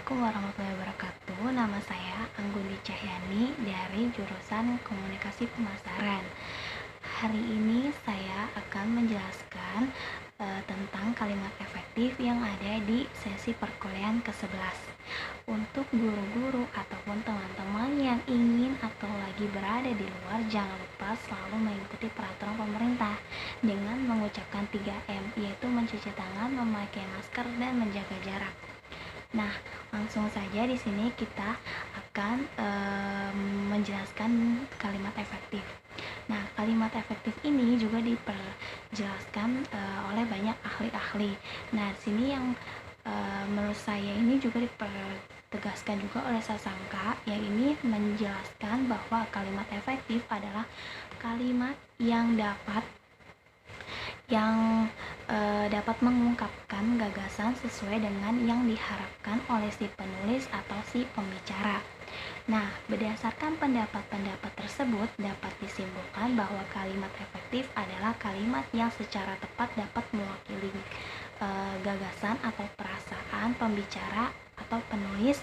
Assalamualaikum warahmatullahi wabarakatuh. Nama saya Anggundi Cahyani dari jurusan Komunikasi Pemasaran. Hari ini saya akan menjelaskan tentang kalimat efektif yang ada di sesi perkuliahan ke-11. Untuk guru-guru ataupun teman-teman yang ingin atau lagi berada di luar, jangan lupa selalu mengikuti peraturan pemerintah dengan mengucapkan 3M, yaitu mencuci tangan, memakai masker, dan menjaga jarak. Nah, langsung saja di sini kita akan menjelaskan kalimat efektif. Nah, kalimat efektif ini juga diperjelaskan oleh banyak ahli-ahli. Nah, di sini yang menurut saya ini juga dipertegaskan juga oleh Sasangka, yang ini menjelaskan bahwa kalimat efektif adalah kalimat yang dapat mengungkapkan gagasan sesuai dengan yang diharapkan oleh si penulis atau si pembicara. Nah, berdasarkan pendapat-pendapat tersebut dapat disimpulkan bahwa kalimat efektif adalah kalimat yang secara tepat dapat mewakili gagasan atau perasaan pembicara atau penulis,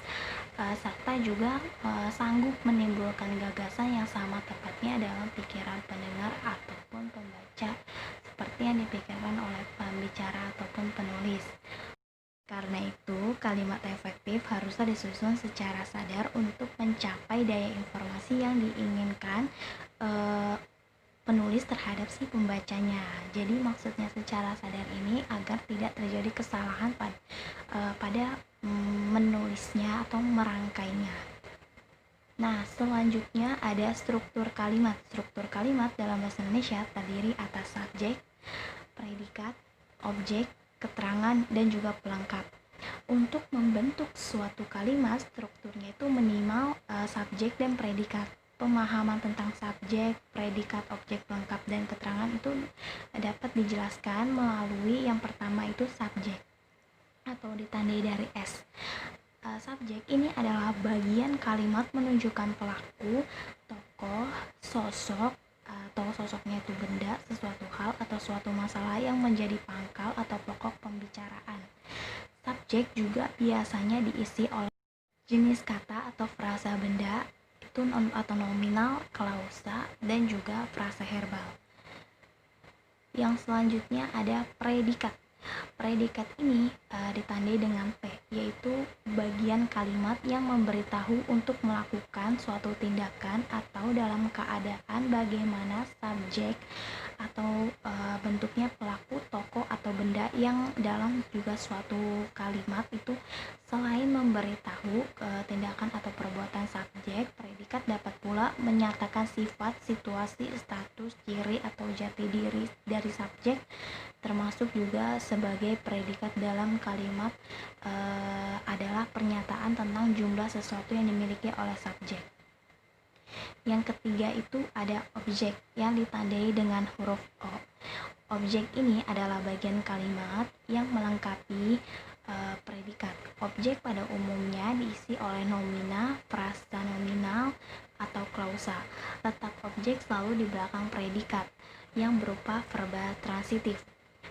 serta juga sanggup menimbulkan gagasan yang sama tepatnya dalam pikiran pendengar ataupun pembaca seperti yang dipikirkan oleh pembicara ataupun penulis. Karena itu, kalimat efektif harusnya disusun secara sadar untuk mencapai daya informasi yang diinginkan penulis terhadap si pembacanya. Jadi maksudnya secara sadar ini agar tidak terjadi kesalahan pada menulisnya atau merangkainya. Nah, selanjutnya ada struktur kalimat. Struktur kalimat dalam bahasa Indonesia terdiri atas subjek, predikat, objek, keterangan, dan juga pelengkap. Untuk membentuk suatu kalimat, strukturnya itu minimal subjek dan predikat. Pemahaman tentang subjek, predikat, objek, pelengkap, dan keterangan itu dapat dijelaskan melalui yang pertama itu subjek atau ditandai dari S. Subjek ini adalah bagian kalimat menunjukkan pelaku, tokoh, sosok, atau sosoknya itu benda, sesuatu hal, atau suatu masalah yang menjadi pangkal atau pokok pembicaraan. Subjek juga biasanya diisi oleh jenis kata atau frasa benda, itu atau nominal, klausa, dan juga frasa herbal. Yang selanjutnya ada predikat. Predikat ini ditandai dengan P, yaitu bagian kalimat yang memberitahu untuk melakukan suatu tindakan atau dalam keadaan bagaimana subjek atau bentuknya pelaku, tokoh, atau benda yang dalam juga suatu kalimat itu selain memberitahu tindakan atau perbuatan subjek, predikat dapat pula menyatakan sifat, situasi, status, ciri, atau jati diri dari subjek, termasuk juga sebagai predikat dalam kalimat adalah pernyataan tentang jumlah sesuatu yang dimiliki oleh subjek. Yang ketiga itu ada objek yang ditandai dengan huruf O. Objek ini adalah bagian kalimat yang melengkapi predikat. Objek pada umumnya diisi oleh nomina, frasa nominal, atau klausa. Letak objek selalu di belakang predikat yang berupa verba transitif.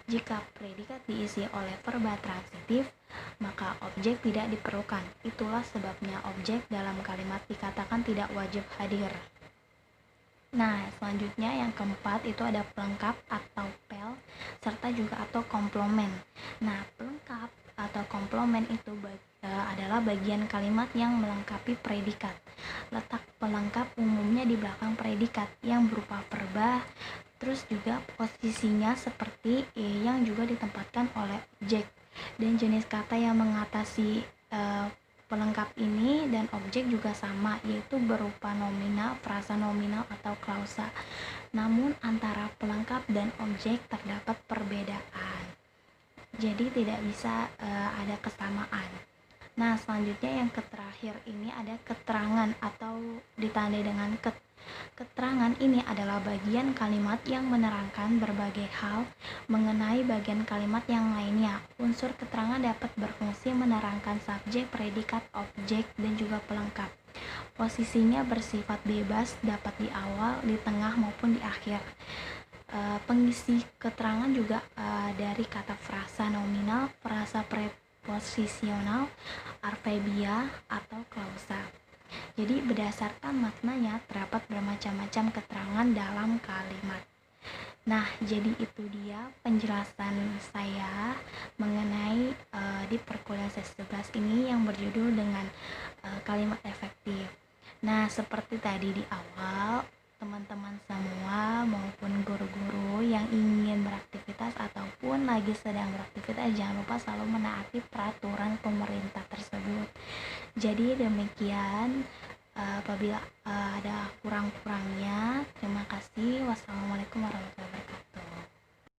Jika predikat diisi oleh verba transitif, maka objek tidak diperlukan. Itulah sebabnya objek dalam kalimat dikatakan tidak wajib hadir. Nah, selanjutnya yang keempat itu ada pelengkap atau pel, serta juga atau komplement. Nah, pelengkap atau komplement itu adalah bagian kalimat yang melengkapi predikat. Letak pelengkap umumnya di belakang predikat yang berupa verba, terus juga posisinya seperti yang juga ditempatkan oleh objek, dan jenis kata yang mengatasi pelengkap ini dan objek juga sama, yaitu berupa nominal, frasa nominal, atau klausa. Namun antara pelengkap dan objek terdapat perbedaan, jadi tidak bisa ada kesamaan. Nah, selanjutnya yang terakhir ini ada keterangan atau ditandai dengan Keterangan ini adalah bagian kalimat yang menerangkan berbagai hal mengenai bagian kalimat yang lainnya. Unsur keterangan dapat berfungsi menerangkan subjek, predikat, objek, dan juga pelengkap. Posisinya bersifat bebas, dapat di awal, di tengah, maupun di akhir. Pengisi keterangan juga dari kata frasa nominal, frasa preposisional, adverbial, atau klausa. Jadi berdasarkan maknanya terdapat bermacam-macam keterangan dalam kalimat. Nah, jadi itu dia penjelasan saya mengenai di perkuliahan sesi 11 ini yang berjudul dengan kalimat efektif. Nah, seperti tadi di awal, teman-teman semua maupun guru-guru yang ingin beraktivitas ataupun lagi sedang beraktivitas, jangan lupa selalu menaati peraturan pemerintah tersebut. Jadi demikian, apabila ada kurang-kurangnya, terima kasih. Wassalamualaikum warahmatullahi wabarakatuh.